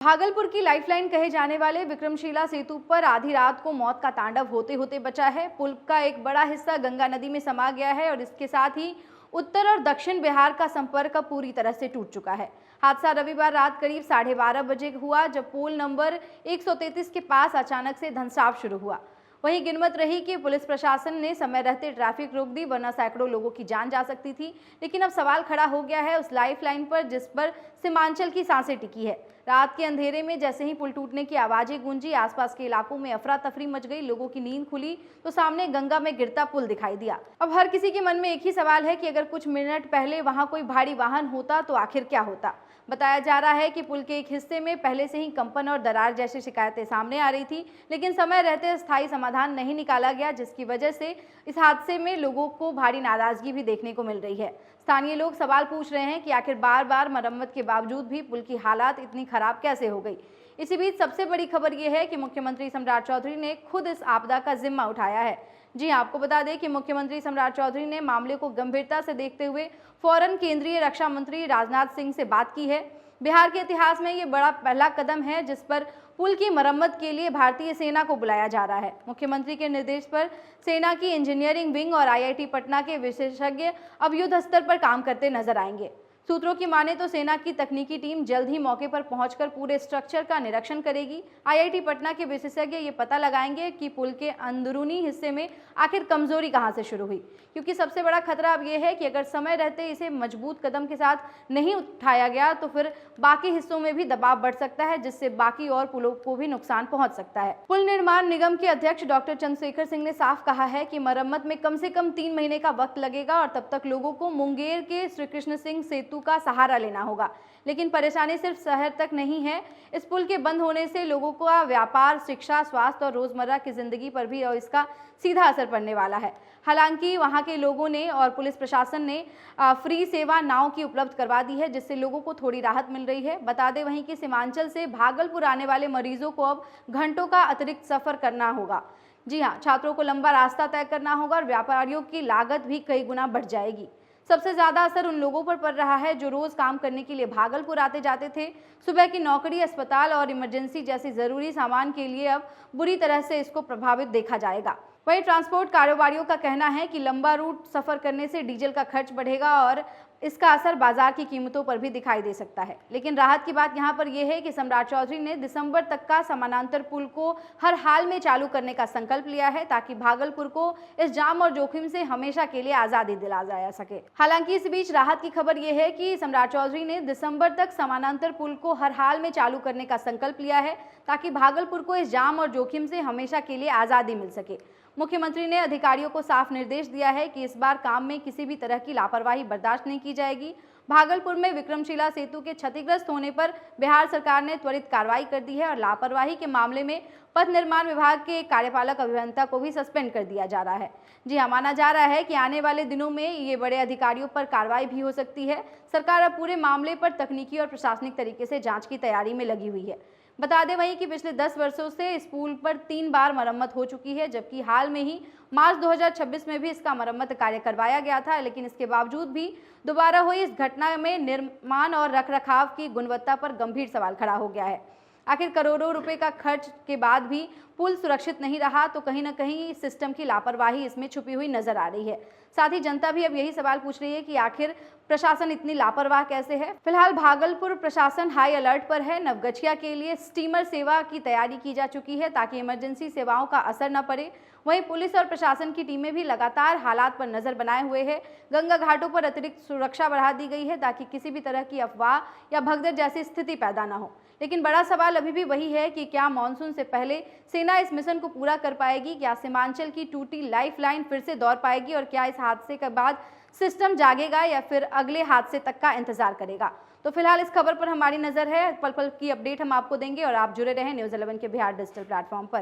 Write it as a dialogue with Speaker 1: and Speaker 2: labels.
Speaker 1: भागलपुर की लाइफलाइन कहे जाने वाले विक्रमशिला सेतु पर आधी रात को मौत का तांडव होते होते बचा है। पुल का एक बड़ा हिस्सा गंगा नदी में समा गया है और इसके साथ ही उत्तर और दक्षिण बिहार का संपर्क अब पूरी तरह से टूट चुका है। हादसा रविवार रात करीब 12:30 बजे हुआ, जब पोल नंबर 133 के पास अचानक से धंसाव शुरू हुआ। वहीं गिनमत रही कि पुलिस प्रशासन ने समय रहते ट्रैफिक रोक दी, वरना सैकड़ों लोगों की जान जा सकती थी। लेकिन अब सवाल खड़ा हो गया है उस लाइफलाइन पर जिस पर सीमांचल की सांसें टिकी है। रात के अंधेरे में जैसे ही पुल टूटने की आवाजें गूंजी, आसपास के इलाकों में अफरा तफरी मच गई। लोगों की नींद खुली तो सामने गंगा में गिरता पुल दिखाई दिया। अब हर किसी के मन में एक ही सवाल है कि अगर कुछ मिनट पहले वहां कोई भारी वाहन होता तो आखिर क्या होता। बताया जा रहा है कि पुल के एक हिस्से में पहले से ही कंपन और दरार जैसी शिकायतें सामने आ रही थी, लेकिन समय रहते स्थायी समाधान नहीं निकाला गया, जिसकी वजह से इस हादसे में लोगों को भारी नाराजगी भी देखने को मिल रही है। स्थानीय लोग सवाल पूछ रहे हैं कि आखिर बार बार मरम्मत के बावजूद भी पुल की हालात इतनी खराब कैसे हो गई। इसी बीच सबसे बड़ी खबर यह है कि मुख्यमंत्री सम्राट चौधरी ने खुद इस आपदा का जिम्मा उठाया है। जी हां, आपको बता दें कि मुख्यमंत्री सम्राट चौधरी ने मामले को गंभीरता से देखते हुए फौरन केंद्रीय रक्षा मंत्री राजनाथ सिंह से बात की है। बिहार के इतिहास में ये बड़ा पहला कदम है जिस पर पुल की मरम्मत के लिए भारतीय सेना को बुलाया जा रहा है। मुख्यमंत्री के निर्देश पर सेना की इंजीनियरिंग विंग और IIT पटना के विशेषज्ञ अब युद्ध स्तर पर काम करते नजर आएंगे। सूत्रों की माने तो सेना की तकनीकी टीम जल्द ही मौके पर पहुंचकर पूरे स्ट्रक्चर का निरीक्षण करेगी। IIT पटना के विशेषज्ञ ये पता लगाएंगे कि पुल के अंदरूनी हिस्से में आखिर कमजोरी कहां से शुरू हुई, क्योंकि सबसे बड़ा खतरा अब यह है कि अगर समय रहते इसे मजबूत कदम के साथ नहीं उठाया गया तो फिर बाकी हिस्सों में भी दबाव बढ़ सकता है, जिससे बाकी और पुलों को भी नुकसान पहुंच सकता है। पुल निर्माण निगम के अध्यक्ष डॉक्टर चंद्रशेखर सिंह ने साफ कहा है कि मरम्मत में कम से कम 3 महीने का वक्त लगेगा और तब तक लोगों को मुंगेर के श्री कृष्ण सिंह सेतु का सहारा लेना होगा। लेकिन परेशानी सिर्फ शहर तक नहीं है। इस पुल के बंद होने से लोगों का व्यापार, शिक्षा, स्वास्थ्य और रोजमर्रा की जिंदगी पर भी इसका सीधा असर पड़ने वाला है। हालांकि वहां के लोगों ने और पुलिस प्रशासन ने फ्री सेवा नाव की उपलब्ध करवा दी है, जिससे लोगों को थोड़ी राहत मिल रही है। बता दें वहीं कि सीमांचल से भागलपुर आने वाले मरीजों को अब घंटों का अतिरिक्त सफर करना होगा। जी हाँ, छात्रों को लंबा रास्ता तय करना होगा और व्यापारियों की लागत भी कई गुना बढ़ जाएगी। सबसे ज्यादा असर उन लोगों पर पड़ रहा है जो रोज काम करने के लिए भागलपुर आते जाते थे। सुबह की नौकरी, अस्पताल और इमरजेंसी जैसी जरूरी सामान के लिए अब बुरी तरह से इसको प्रभावित देखा जाएगा। वहीं ट्रांसपोर्ट कारोबारियों का कहना है कि लंबा रूट सफर करने से डीजल का खर्च बढ़ेगा और इसका असर बाजार की कीमतों पर भी दिखाई दे सकता है। लेकिन राहत की बात यहाँ पर यह है कि सम्राट चौधरी ने दिसंबर तक का समानांतर पुल को हर हाल में चालू करने का संकल्प लिया है, ताकि भागलपुर को इस जाम और जोखिम से हमेशा के लिए आजादी दिला जा सके। हालांकि इस बीच राहत की खबर यह है कि सम्राट चौधरी ने दिसंबर तक समानांतर पुल को हर हाल में चालू करने का संकल्प लिया है, ताकि भागलपुर को इस जाम और जोखिम से हमेशा के लिए आजादी मिल सके। मुख्यमंत्री ने अधिकारियों को साफ निर्देश दिया है कि इस बार काम में किसी भी तरह की लापरवाही बर्दाश्त नहीं की जाएगी। भागलपुर में विक्रमशिला सेतु के क्षतिग्रस्त होने पर बिहार सरकार ने त्वरित कार्रवाई कर दी है और लापरवाही के मामले में पथ निर्माण विभाग के एक कार्यपालक अभियंता को भी सस्पेंड कर दिया जा रहा है। जी हाँ, माना जा रहा है कि आने वाले दिनों में ये बड़े अधिकारियों पर कार्रवाई भी हो सकती है। सरकार अब पूरे मामले पर तकनीकी और प्रशासनिक तरीके से जांच की तैयारी में लगी हुई है। बता दें वहीं कि पिछले 10 वर्षों से इस पुल पर 3 बार मरम्मत हो चुकी है, जबकि हाल में ही मार्च 2026 में भी इसका मरम्मत कार्य करवाया गया था। लेकिन इसके बावजूद भी दोबारा हुई इस घटना में निर्माण और रखरखाव की गुणवत्ता पर गंभीर सवाल खड़ा हो गया है। आखिर करोड़ों रुपए का खर्च के बाद भी पुल सुरक्षित नहीं रहा तो कहीं ना कहीं सिस्टम की लापरवाही इसमें छुपी हुई नजर आ रही है। साथ ही जनता भी अब यही सवाल पूछ रही है कि आखिर प्रशासन इतनी लापरवाह कैसे है। फिलहाल भागलपुर प्रशासन हाई अलर्ट पर है। नवगछिया के लिए स्टीमर सेवा की तैयारी की जा चुकी है ताकि इमरजेंसी सेवाओं का असर न पड़े। वहीं पुलिस और प्रशासन की टीमें भी लगातार हालात पर नजर बनाए हुए हैं। गंगा घाटों पर अतिरिक्त सुरक्षा बढ़ा दी गई है ताकि किसी भी तरह की अफवाह या भगदड़ जैसी स्थिति पैदा न हो। लेकिन बड़ा सवाल अभी भी वही है कि क्या मानसून से पहले सेना इस मिशन को पूरा कर पाएगी, क्या सीमांचल की टूटी लाइफलाइन फिर से दौड़ पाएगी और क्या इस हादसे के बाद सिस्टम जागेगा या फिर अगले हादसे तक का इंतजार करेगा। तो फिलहाल इस खबर पर हमारी नजर है। पल पल की अपडेट हम आपको देंगे और आप जुड़े रहें न्यूज़ 11 के बिहार डिजिटल प्लेटफॉर्म पर।